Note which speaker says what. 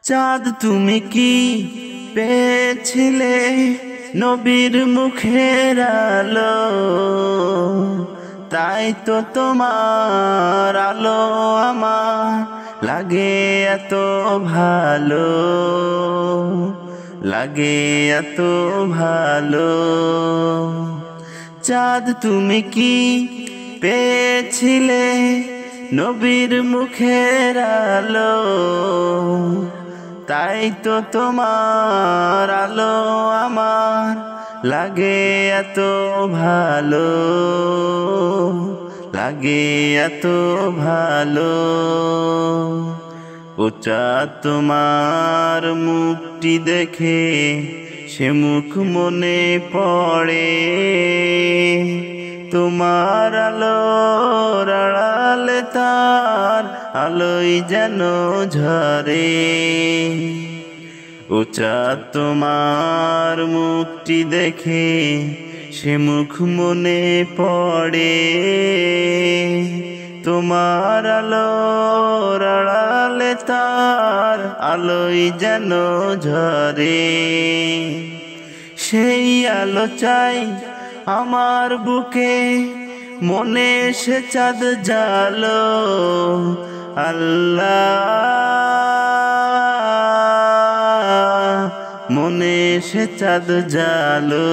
Speaker 1: চাঁদ তুমি কি পেয়েছিলে নবীর মুখের আলো, তাই তো তোমার আলো আমার লাগে এত ভালো, লাগে এত ভালো। চাঁদ তুমি কি পেয়েছিলে নবীর মুখের আলো, তাই তো তোমার আলো আমার লাগে এত ভালো, লাগে এত ভালো। ও চাঁদ তোমার মুখটি দেখে সে মুখ মনে পড়ে, তোমার আলোর আড়ালে তার আলোই যেন ঝরে। ও চাঁদ তোমার মুখটি দেখে সে মুখ মনে পড়ে, তোমার আলোর আড়ালে তার আলোই যেন ঝরে। সেই আলো চাই আমার বুকে, মনে সে চাঁদ জালো, আল্লাহ মনে সে চাঁদ জালো।